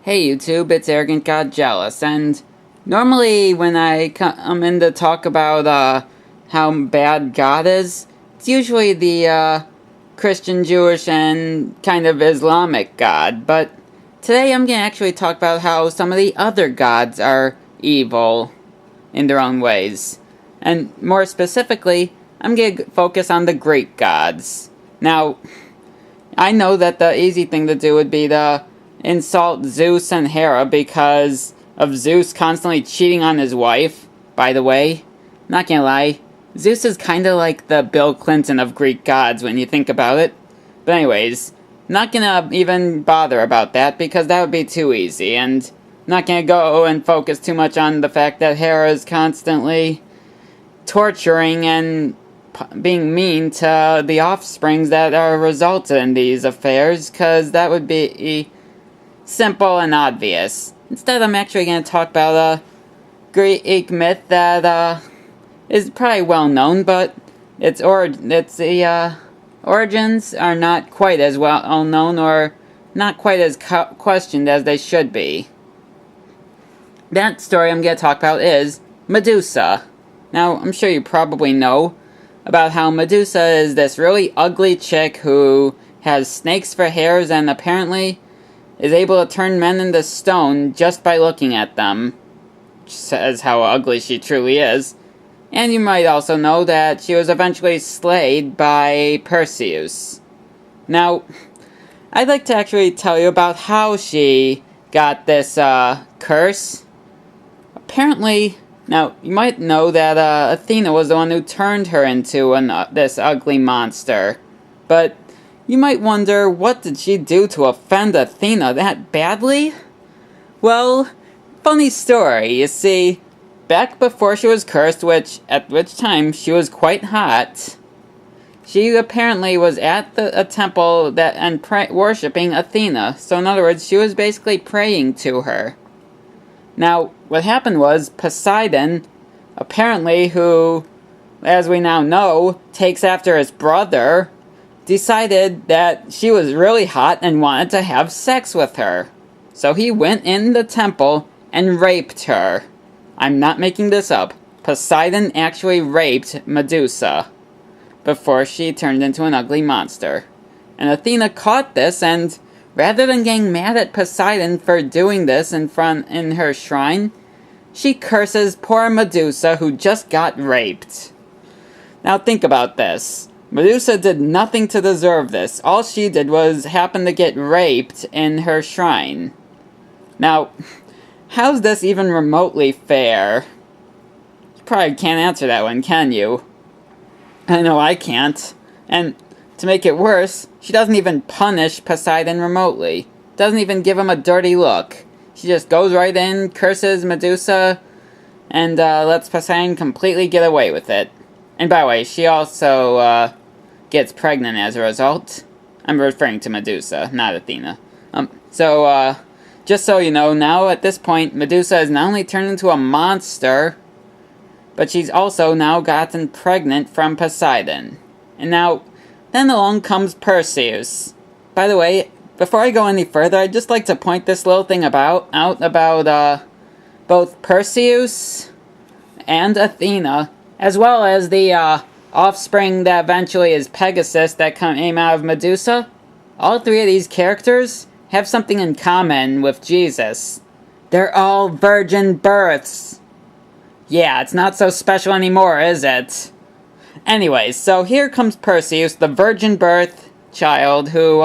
Hey YouTube, it's Arrogant God Jealous, and normally when I come in to talk about how bad God is, it's usually the Christian, Jewish, and kind of Islamic God, but today I'm going to actually talk about how some of the other gods are evil in their own ways. And more specifically, I'm going to focus on the Greek gods. Now, I know that the easy thing to do would be to insult Zeus and Hera because of Zeus constantly cheating on his wife. By the way, not gonna lie, Zeus is kinda like the Bill Clinton of Greek gods when you think about it. But anyways, not gonna even bother about that because that would be too easy, and not gonna go and focus too much on the fact that Hera is constantly torturing and being mean to the offsprings that are resulted in these affairs, because that would be simple and obvious. Instead, I'm actually going to talk about a Greek myth that is probably well known, but its origins are not quite as well known or not quite as questioned as they should be. That story I'm going to talk about is Medusa. Now, I'm sure you probably know about how Medusa is this really ugly chick who has snakes for hairs and apparently is able to turn men into stone just by looking at them, which says how ugly she truly is. And you might also know that she was eventually slayed by Perseus. Now, I'd like to actually tell you about how she got this curse. Apparently, now, you might know that Athena was the one who turned her into this ugly monster. But you might wonder, what did she do to offend Athena that badly? Well, funny story. You see, back before she was cursed, at which time she was quite hot, she apparently was at a temple and worshipping Athena. So in other words, she was basically praying to her. Now, what happened was, Posidon, apparently, who, as we now know, takes after his brother, decided that she was really hot and wanted to have sex with her. So he went in the temple and raped her. I'm not making this up. Posidon actually raped Medusa before she turned into an ugly monster. And Athena caught this, and rather than getting mad at Posidon for doing this in her shrine, she curses poor Medusa who just got raped. Now think about this. Medusa did nothing to deserve this. All she did was happen to get raped in her shrine. Now, how's this even remotely fair? You probably can't answer that one, can you? I know I can't. And to make it worse, she doesn't even punish Posidon remotely. Doesn't even give him a dirty look. She just goes right in, curses Medusa, and lets Posidon completely get away with it. And by the way, she also gets pregnant as a result. I'm referring to Medusa, not Athena. Just so you know, now at this point, Medusa has not only turned into a monster, but she's also now gotten pregnant from Posidon. And now, then along comes Perseus. By the way, before I go any further, I'd just like to point this little thing out about both Perseus and Athena, as well as the offspring that eventually is Pegasus that came out of Medusa. All three of these characters have something in common with Jesus. They're all virgin births. Yeah, it's not so special anymore, is it? Anyways, so here comes Perseus, the virgin birth child, who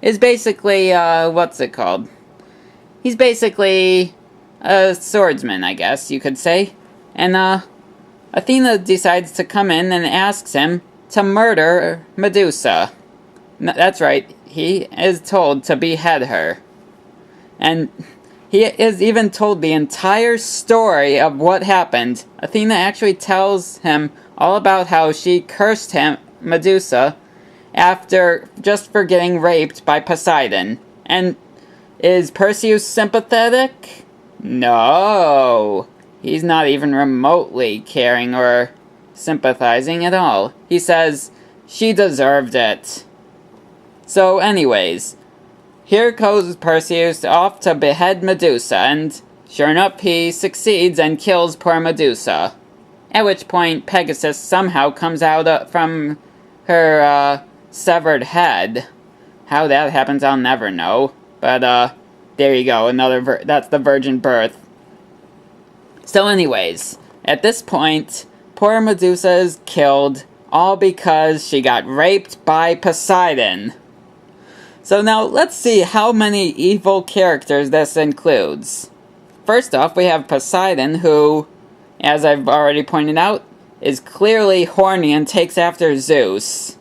is basically, what's it called? He's basically a swordsman, I guess you could say. And Athena decides to come in and asks him to murder Medusa. That's right, he is told to behead her. And he is even told the entire story of what happened. Athena actually tells him all about how she cursed Medusa, just for getting raped by Posidon. And is Perseus sympathetic? No. He's not even remotely caring or sympathizing at all. He says she deserved it. So anyways, here goes Perseus off to behead Medusa, and sure enough, he succeeds and kills poor Medusa. At which point, Pegasus somehow comes out from her severed head. How that happens, I'll never know. But there you go, that's the virgin birth. So anyways, at this point, poor Medusa is killed, all because she got raped by Poseidon. So now, let's see how many evil characters this includes. First off, we have Poseidon, who, as I've already pointed out, is clearly horny and takes after Zeus.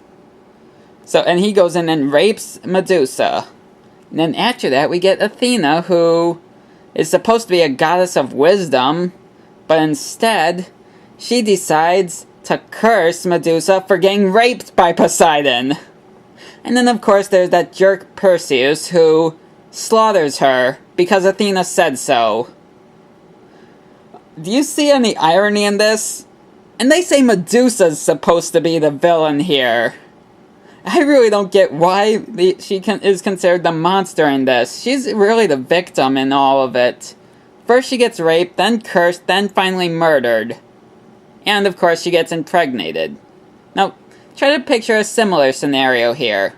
And he goes in and rapes Medusa. And then after that, we get Athena, who is supposed to be a goddess of wisdom, but instead, she decides to curse Medusa for getting raped by Poseidon. And then, of course, there's that jerk Perseus, who slaughters her because Athena said so. Do you see any irony in this? And they say Medusa's supposed to be the villain here. I really don't get why she is considered the monster in this. She's really the victim in all of it. First she gets raped, then cursed, then finally murdered. And of course she gets impregnated. Now, try to picture a similar scenario here.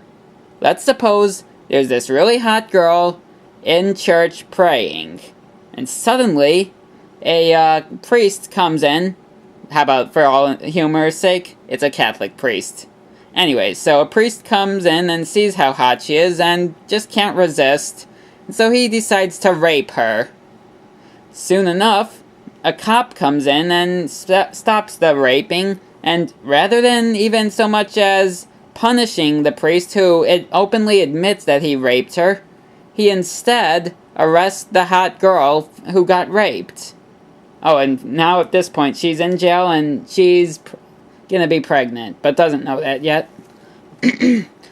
Let's suppose there's this really hot girl in church praying. And suddenly, a priest comes in. How about, for all humor's sake, it's a Catholic priest. Anyways, so a priest comes in and sees how hot she is and just can't resist. So he decides to rape her. Soon enough, a cop comes in and stops the raping, and rather than even so much as punishing the priest who openly admits that he raped her, he instead arrests the hot girl who got raped. Oh, and now at this point she's in jail and she's gonna be pregnant, but doesn't know that yet.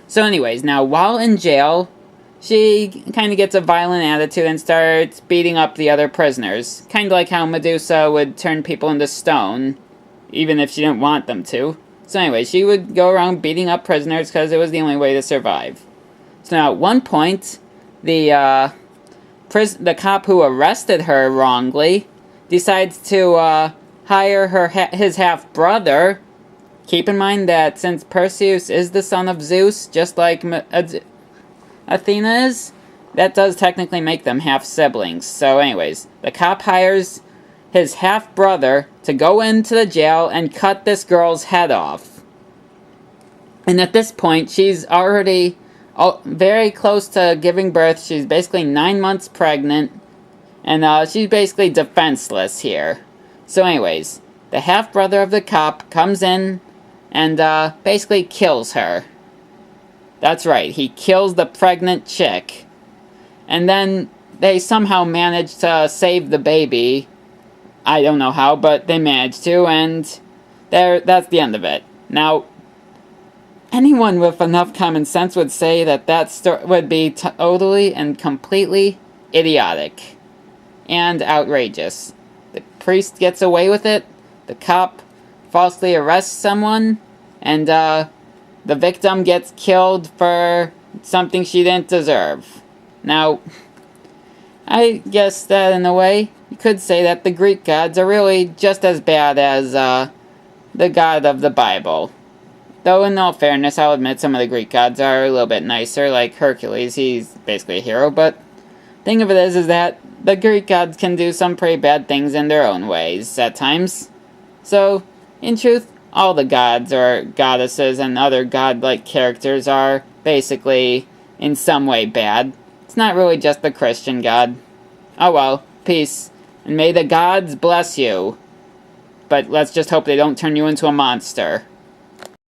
So anyways, now while in jail, she kind of gets a violent attitude and starts beating up the other prisoners. Kind of like how Medusa would turn people into stone, even if she didn't want them to. So anyway, she would go around beating up prisoners because it was the only way to survive. So now at one point, the cop who arrested her wrongly decides to hire his half-brother. Keep in mind that since Perseus is the son of Zeus, just like Athena is, that does technically make them half-siblings. So anyways, the cop hires his half-brother to go into the jail and cut this girl's head off. And at this point, she's already very close to giving birth. She's basically 9 months pregnant, and she's basically defenseless here. So anyways, the half-brother of the cop comes in and basically kills her. That's right, he kills the pregnant chick. And then they somehow manage to save the baby. I don't know how, but they managed to, and that's the end of it. Now, anyone with enough common sense would say that story would be totally and completely idiotic and outrageous. The priest gets away with it, the cop falsely arrests someone, and the victim gets killed for something she didn't deserve. Now, I guess that in a way, you could say that the Greek gods are really just as bad as the god of the Bible. Though in all fairness, I'll admit some of the Greek gods are a little bit nicer, like Hercules, he's basically a hero, but thing of it is that the Greek gods can do some pretty bad things in their own ways at times. So, in truth, all the gods or goddesses and other godlike characters are basically in some way bad. It's not really just the Christian God. Oh well, peace, and may the gods bless you. But let's just hope they don't turn you into a monster.